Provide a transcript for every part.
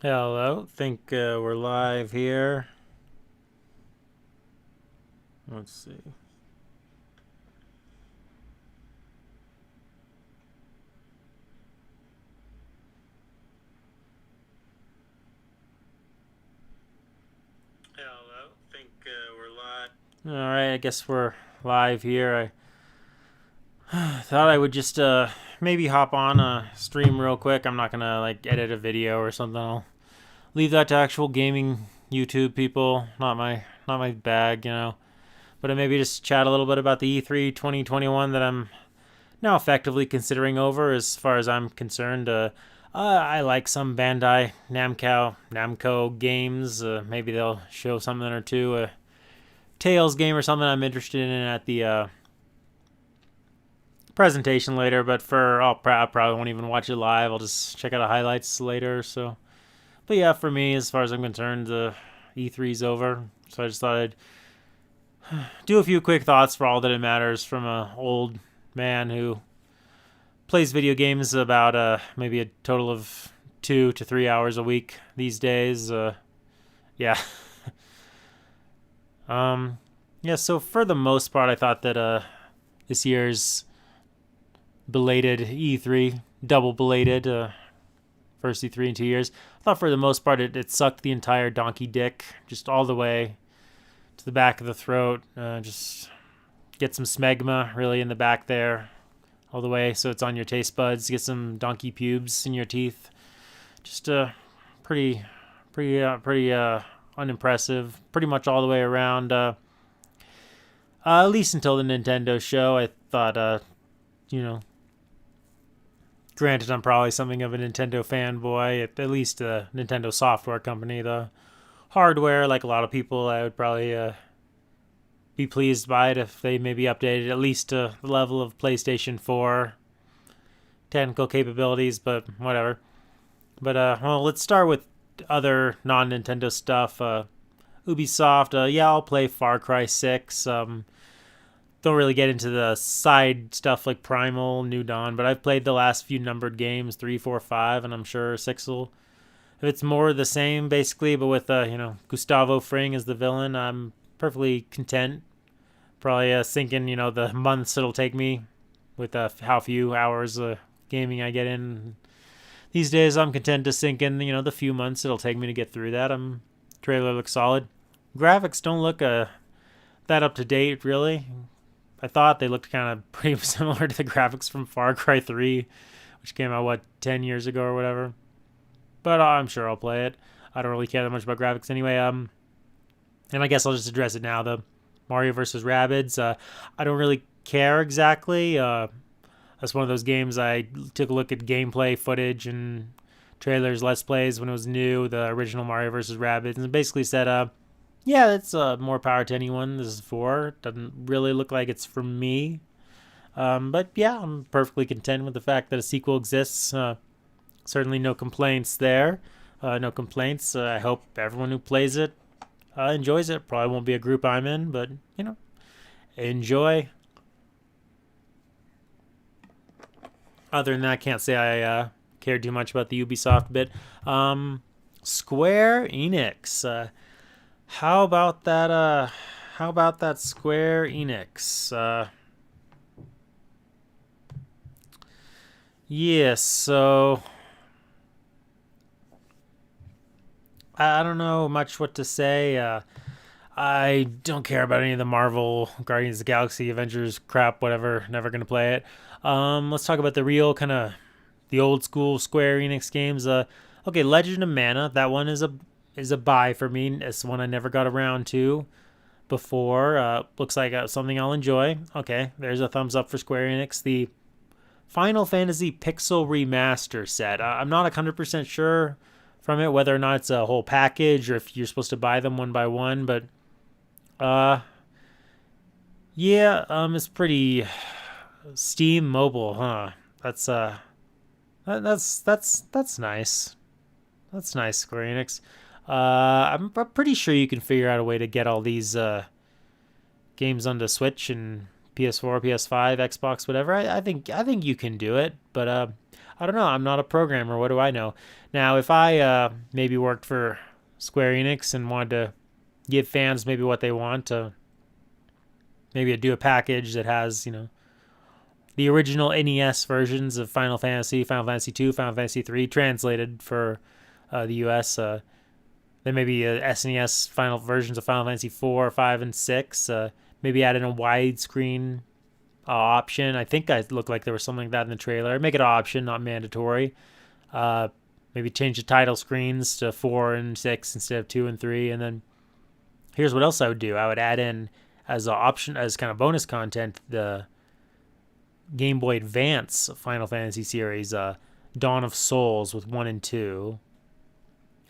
Hello, think we're live here. Let's see. Hello, think we're live. All right, I guess we're live here. I thought I would just maybe hop on a stream real quick. I'm not gonna like edit a video or something. I'll leave that to actual gaming YouTube people. Not my bag, you know. But maybe just chat a little bit about the E3 2021 that I'm now effectively considering over as far as I'm concerned. I like some Bandai Namco games. Maybe they'll show something or two. A Tales game or something I'm interested in at the presentation later. But I probably won't even watch it live. I'll just check out the highlights later. So, but yeah, for me, as far as I'm concerned, the E3's over. So I just thought I'd do a few quick thoughts for all that it matters from a old man who plays video games about maybe a total of 2 to 3 hours a week these days. Yeah. Yeah. So for the most part, I thought that this year's belated E3, double belated, first E3 in 2 years. I thought for the most part it sucked the entire donkey dick just all the way to the back of the throat. Just get some smegma really in the back there, all the way so it's on your taste buds. Get some donkey pubes in your teeth. Just pretty unimpressive. Pretty much all the way around. At least until the Nintendo show, I thought, you know, granted, I'm probably something of a Nintendo fanboy. At least the Nintendo software company, the hardware, like a lot of people, I would probably be pleased by it if they maybe updated at least to the level of PlayStation 4 technical capabilities, but whatever. But well, let's start with other non-Nintendo stuff. Ubisoft, yeah, I'll play Far Cry 6. Don't really get into the side stuff like Primal, New Dawn, but I've played the last few numbered games, 3, 4, 5, and I'm sure 6 will. If it's more the same, basically, but with Gustavo Fring as the villain, I'm perfectly content. Probably sinking, the months it'll take me with how few hours of gaming I get in. These days, I'm content to sink in, the few months it'll take me to get through that. Trailer looks solid. Graphics don't look that up to date, really. I thought they looked kind of pretty similar to the graphics from Far Cry 3, which came out, 10 years ago or whatever. But I'm sure I'll play it. I don't really care that much about graphics anyway. And I guess I'll just address it now. The Mario vs. Rabbids. I don't really care exactly. That's one of those games I took a look at gameplay footage and trailers, Let's Plays when it was new, the original Mario vs. Rabbids, and basically said, yeah, that's more power to anyone. This is for. Doesn't really look like it's for me. But yeah, I'm perfectly content with the fact that a sequel exists. Certainly no complaints there. No complaints. I hope everyone who plays it enjoys it. Probably won't be a group I'm in, but, enjoy. Other than that, can't say I cared too much about the Ubisoft bit. Square Enix. How about that? How about that Square Enix? Yes. So I don't know much what to say. I don't care about any of the Marvel, Guardians of the Galaxy, Avengers crap, whatever. Never gonna play it. Let's talk about the real kind of the old school Square Enix games. Okay, Legend of Mana. That one is a buy for me. It's one I never got around to before. Looks like something I'll enjoy. Okay, there's a thumbs up for Square Enix. The Final Fantasy Pixel Remaster set. I'm not 100% sure from it whether or not it's a whole package or if you're supposed to buy them one by one, but yeah, it's pretty Steam mobile, huh? That's nice. That's nice, Square Enix. I'm pretty sure you can figure out a way to get all these games onto Switch and PS4, PS5, Xbox, whatever. I think you can do it, but I don't know. I'm not a programmer. What do I know? Now, if I maybe worked for Square Enix and wanted to give fans maybe what they want, maybe do a package that has the original NES versions of Final Fantasy, Final Fantasy 2, Final Fantasy 3 translated for the US. Then maybe SNES final versions of Final Fantasy 4, 5, and 6. Maybe add in a widescreen option. I think I looked like there was something like that in the trailer. Make it an option, not mandatory. Maybe change the title screens to 4 and 6 instead of 2 and 3. And then here's what else I would do. I would add in as an option, as kind of bonus content, the Game Boy Advance Final Fantasy series, Dawn of Souls with 1 and 2.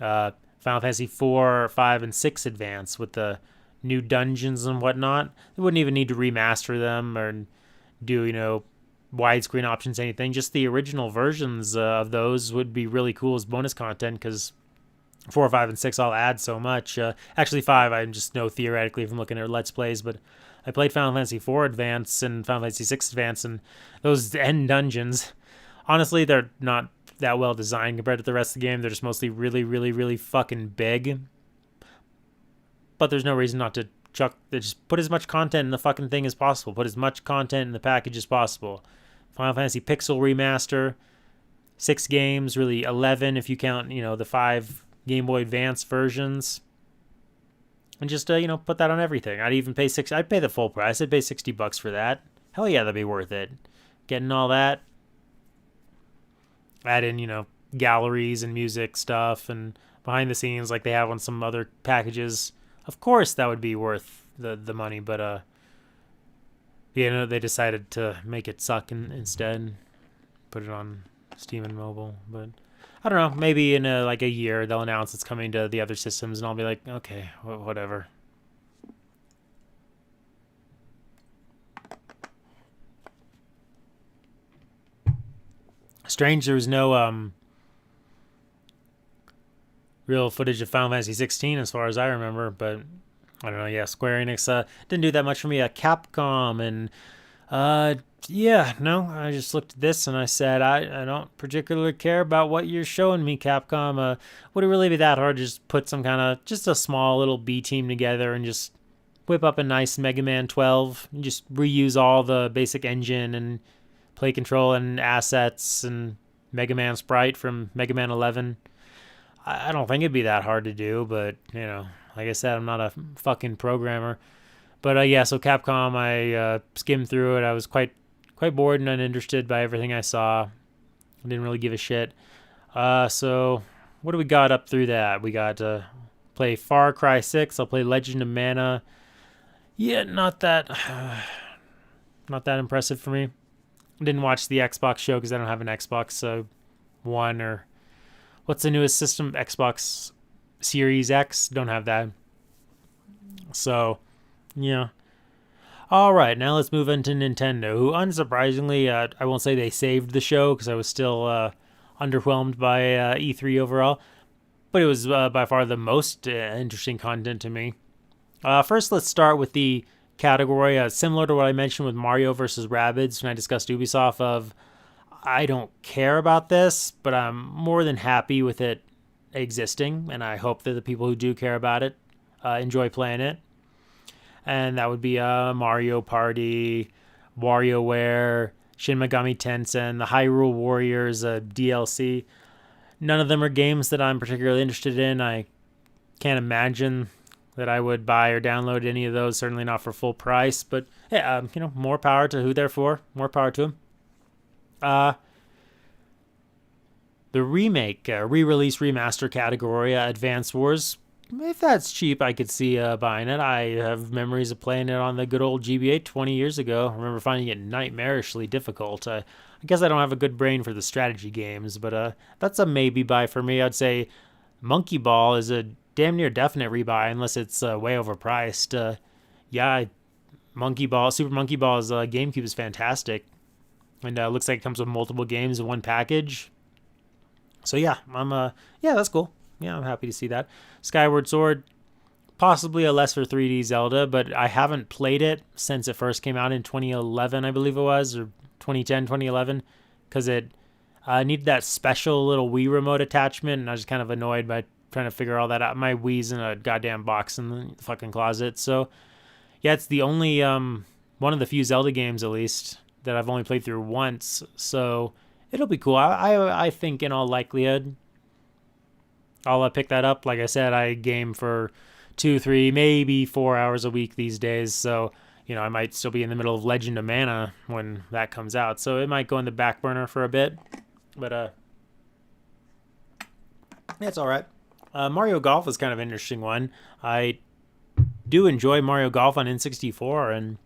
Final Fantasy 4, 5, and 6 Advance with the new dungeons and whatnot. They wouldn't even need to remaster them or do, widescreen options, anything. Just the original versions of those would be really cool as bonus content, because 4, 5, and 6 all add so much. Actually, 5, I just know theoretically from looking at Let's Plays, but I played Final Fantasy 4 Advance and Final Fantasy 6 Advance, and those end dungeons, honestly, they're not that well designed compared to the rest of the game. They're just mostly really, really, really fucking big. But there's no reason not to just put as much content in the fucking thing as possible. Put as much content in the package as possible. Final Fantasy Pixel Remaster, 6 games, really 11 if you count, the 5 Game Boy Advance versions. And just, put that on everything. I'd pay the full price. I'd pay $60 for that. Hell yeah, that'd be worth it. Getting all that. Add in, galleries and music stuff and behind the scenes like they have on some other packages. Of course that would be worth the money, but they decided to make it suck instead. Put it on Steam and mobile, but I don't know, maybe in a year they'll announce it's coming to the other systems and I'll be like, okay, whatever. Strange there was no real footage of Final Fantasy 16 as far as I remember, but I don't know. Yeah, Square Enix didn't do that much for me. Capcom and I just looked at this and I said I don't particularly care about what you're showing me, Capcom. Would it really be that hard to just put some kind of just a small little B team together and just whip up a nice Mega Man 12 and just reuse all the basic engine and play control and assets and Mega Man sprite from Mega Man 11? I don't think it'd be that hard to do, but, like I said, I'm not a fucking programmer. But, so Capcom, I skimmed through it. I was quite bored and uninterested by everything I saw. I didn't really give a shit. So, what do we got up through that? We got to play Far Cry 6. I'll play Legend of Mana. Yeah, not that impressive for me. I didn't watch the Xbox show because I don't have an Xbox One or what's the newest system? Xbox Series X. Don't have that. So, yeah. All right, now let's move into Nintendo, who unsurprisingly, I won't say they saved the show because I was still underwhelmed by E3 overall, but it was by far the most interesting content to me. First, let's start with the category similar to what I mentioned with Mario vs. Rabbids when I discussed Ubisoft of I don't care about this, but I'm more than happy with it existing, and I hope that the people who do care about it enjoy playing it. And that would be Mario Party, WarioWare, Shin Megami Tensei, the Hyrule Warriors DLC. None of them are games that I'm particularly interested in. I can't imagine that I would buy or download any of those, certainly not for full price. But, yeah, more power to who they're for. More power to them. The remake, re-release, remaster category, Advance Wars. If that's cheap, I could see buying it. I have memories of playing it on the good old GBA 20 years ago. I remember finding it nightmarishly difficult. I guess I don't have a good brain for the strategy games, but that's a maybe buy for me. I'd say Monkey Ball is a damn near definite rebuy unless it's way overpriced. Monkey Ball, Super Monkey Ball's GameCube is fantastic. And looks like it comes with multiple games in one package. So yeah, that's cool. Yeah, I'm happy to see that. Skyward Sword, possibly a lesser 3D Zelda, but I haven't played it since it first came out in 2011, I believe it was, or 2010, 2011, because it needed that special little Wii remote attachment, and I was kind of annoyed by trying to figure all that out. My Wii's in a goddamn box in the fucking closet, so yeah, it's the only one of the few Zelda games, at least, that I've only played through once, so it'll be cool. I think in all likelihood I'll pick that up. Like I said, I game for 2, 3, maybe 4 hours a week these days, so I might still be in the middle of Legend of Mana when that comes out, so it might go in the back burner for a bit, but it's all right. Mario Golf is kind of an interesting one. I do enjoy Mario Golf on N64 and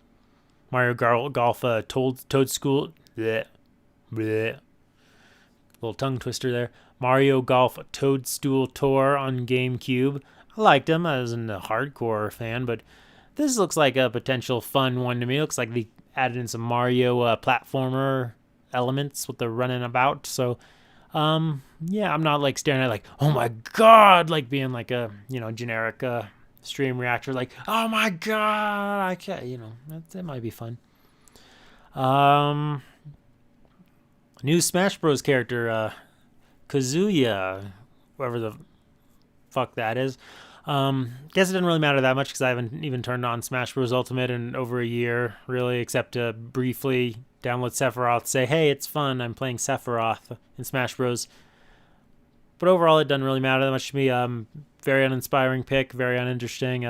Mario Golf Toad School. Bleh, bleh, little tongue twister there. Mario Golf Toadstool Tour on GameCube. I liked him. I wasn't a hardcore fan, but this looks like a potential fun one to me. It looks like they added in some Mario platformer elements with the running about. So, yeah, I'm not like staring at like, oh my god, like being like a generic stream reactor, like, oh my god, I can't. That might be fun. New Smash Bros. Character, Kazuya, whoever the fuck that is. Guess it doesn't really matter that much because I haven't even turned on Smash Bros. Ultimate in over a year, really, except to briefly download Sephiroth, say, hey, it's fun, I'm playing Sephiroth in Smash Bros. But overall, it doesn't really matter that much to me. Very uninspiring pick, very uninteresting.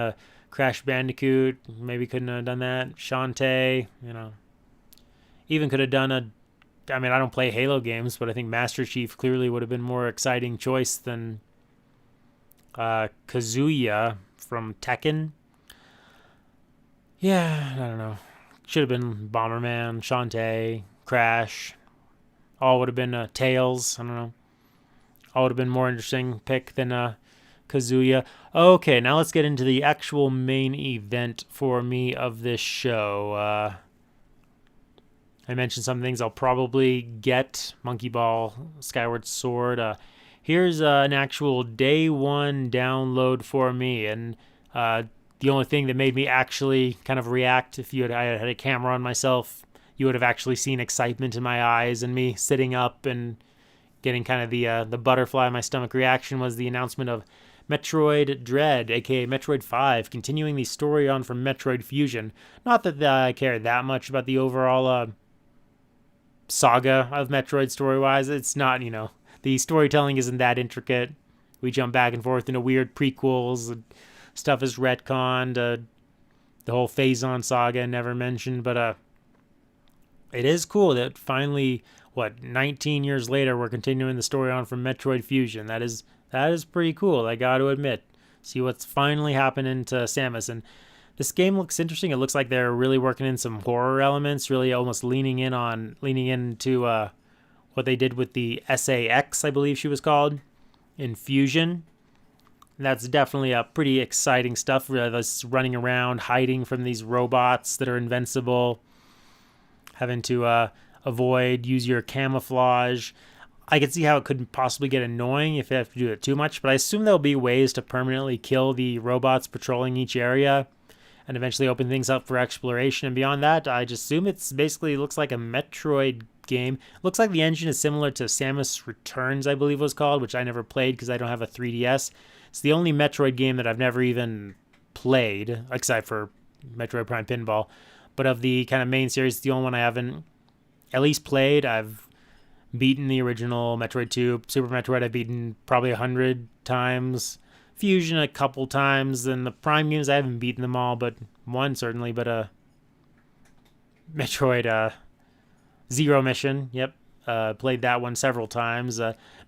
Crash Bandicoot, maybe couldn't have done that. Shantae, even could have done I don't play Halo games, but I think Master Chief clearly would have been more exciting choice than Kazuya from Tekken. Yeah, I don't know. Should have been Bomberman, Shantae, Crash. All would have been Tails. I don't know. All would have been more interesting pick than Kazuya. Okay, now let's get into the actual main event for me of this show. I mentioned some things I'll probably get. Monkey Ball, Skyward Sword. Here's an actual day one download for me. And the only thing that made me actually kind of react, if I had a camera on myself, you would have actually seen excitement in my eyes and me sitting up and getting kind of the butterfly in my stomach reaction, was the announcement of Metroid Dread, aka Metroid 5, continuing the story on from Metroid Fusion. Not that I care that much about the overall saga of Metroid story-wise. It's not, the storytelling isn't that intricate. We jump back and forth into weird prequels. Stuff is retconned. The whole Phazon saga never mentioned, but it is cool that finally, 19 years later, we're continuing the story on from Metroid Fusion. That is pretty cool, I got to admit. See what's finally happening to Samus. And this game looks interesting. It looks like they're really working in some horror elements, really almost leaning into what they did with the SAX, I believe she was called, in Fusion. That's definitely a pretty exciting stuff. That's running around, hiding from these robots that are invincible, having to use your camouflage. I could see how it could possibly get annoying if you have to do it too much, but I assume there'll be ways to permanently kill the robots patrolling each area and eventually open things up for exploration. And beyond that, I just assume it's basically looks like a Metroid game. Looks like the engine is similar to Samus Returns, I believe it was called, which I never played because I don't have a 3DS. It's the only Metroid game that I've never even played, except for Metroid Prime Pinball. But of the kind of main series, it's the only one I haven't at least played. I've beaten the original Metroid 2. Super Metroid I've beaten probably 100 times. Fusion a couple times. And the Prime games, I haven't beaten them all, but one certainly. But Metroid Zero Mission, yep. Played that one several times.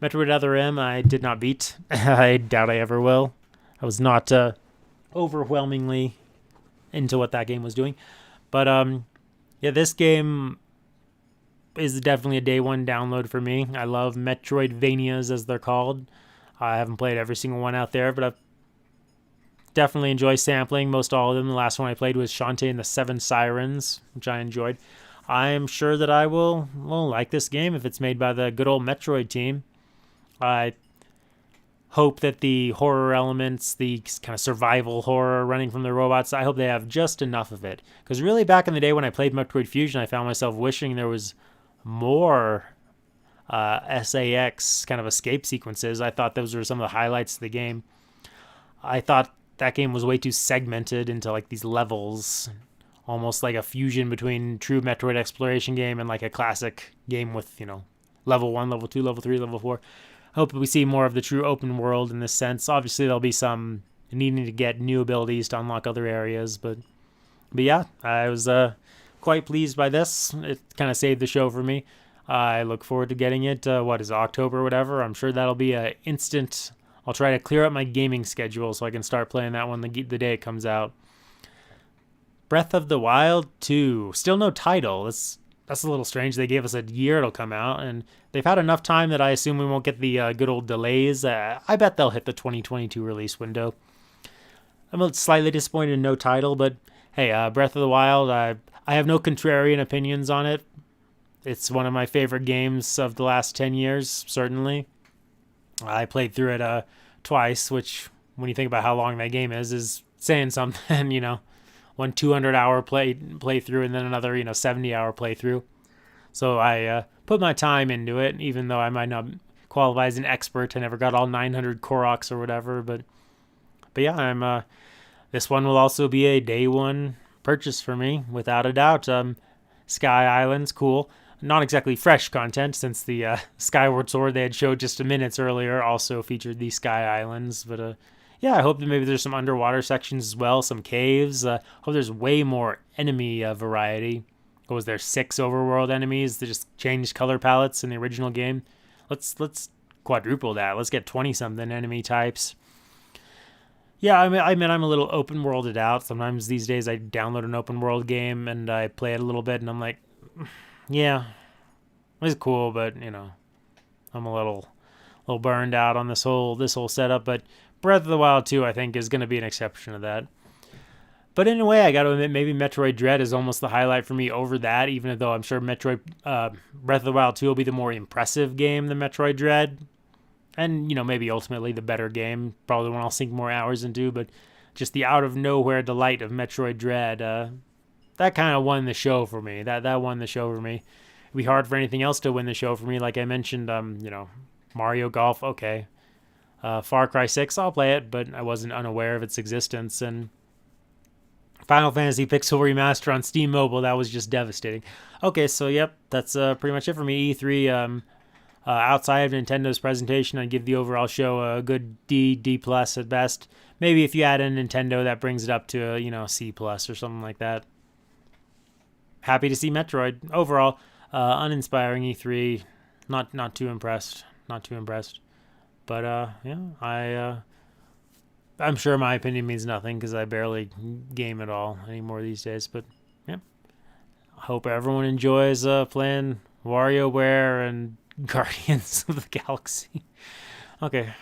Metroid Other M I did not beat. I doubt I ever will. I was not overwhelmingly into what that game was doing. But yeah, this game is definitely a day one download for me. I love Metroidvanias, as they're called. I haven't played every single one out there, but I've definitely enjoyed sampling most all of them. The last one I played was Shantae and the Seven Sirens, which I enjoyed. I am sure that I will like this game if it's made by the good old Metroid team. I hope that the horror elements, the kind of survival horror running from the robots, I hope they have just enough of it. Because really, back in the day when I played Metroid Fusion, I found myself wishing there was more SAX kind of escape sequences. I thought those were some of the highlights of the game. I thought that game was way too segmented into like these levels, almost like a fusion between true Metroid exploration game and like a classic game with, level 1, level 2, level 3, level 4. I hope we see more of the true open world in this sense. Obviously, there'll be some needing to get new abilities to unlock other areas, but yeah, I was quite pleased by this. It kind of saved the show for me. I look forward to getting it. What is it, October or whatever? I'm sure that'll be a instant. I'll try to clear up my gaming schedule so I can start playing that one the day it comes out. Breath of the Wild 2. Still no title. That's a little strange. They gave us a year it'll come out, and they've had enough time that I assume we won't get the good old delays. I bet they'll hit the 2022 release window. I'm slightly disappointed in no title, but hey, Breath of the Wild, I have no contrarian opinions on it. It's one of my favorite games of the last 10 years, certainly. I played through it twice, which, when you think about how long that game is saying something, 200-hour playthrough and then another, 70-hour playthrough. So I put my time into it, even though I might not qualify as an expert. I never got all 900 Koroks or whatever, but yeah, I'm this one will also be a day one purchase for me, without a doubt. Sky Island's cool. Not exactly fresh content, since the Skyward Sword they had showed just minutes earlier also featured these Sky Islands. But yeah, I hope that maybe there's some underwater sections as well, some caves. Hope there's way more enemy variety. What was there, 6 overworld enemies that just changed color palettes in the original game? Let's quadruple that. Let's get 20-something enemy types. Yeah, I mean, I'm a little open worlded out. Sometimes these days I download an open world game and I play it a little bit and I'm like, yeah, it's cool, but I'm a little burned out on this whole setup. But Breath of the Wild 2, I think, is going to be an exception to that. But in a way, I got to admit, maybe Metroid Dread is almost the highlight for me over that, even though I'm sure Breath of the Wild 2 will be the more impressive game than Metroid Dread. And, maybe ultimately the better game, probably the one I'll sink more hours into, but just the out-of-nowhere delight of Metroid Dread, that kind of won the show for me. That won the show for me. It'd be hard for anything else to win the show for me. Like I mentioned, Mario Golf, okay. Far Cry 6, I'll play it, but I wasn't unaware of its existence. And Final Fantasy Pixel Remaster on Steam Mobile, that was just devastating. Okay, so yep, that's pretty much it for me. E3, outside of Nintendo's presentation, I'd give the overall show a good D+ at best. Maybe if you add in Nintendo, that brings it up to C+ or something like that. Happy to see Metroid. Overall, uninspiring E3. Not too impressed. But yeah, I'm sure my opinion means nothing because I barely game at all anymore these days. But yeah, I hope everyone enjoys playing WarioWare and Guardians of the Galaxy. Okay,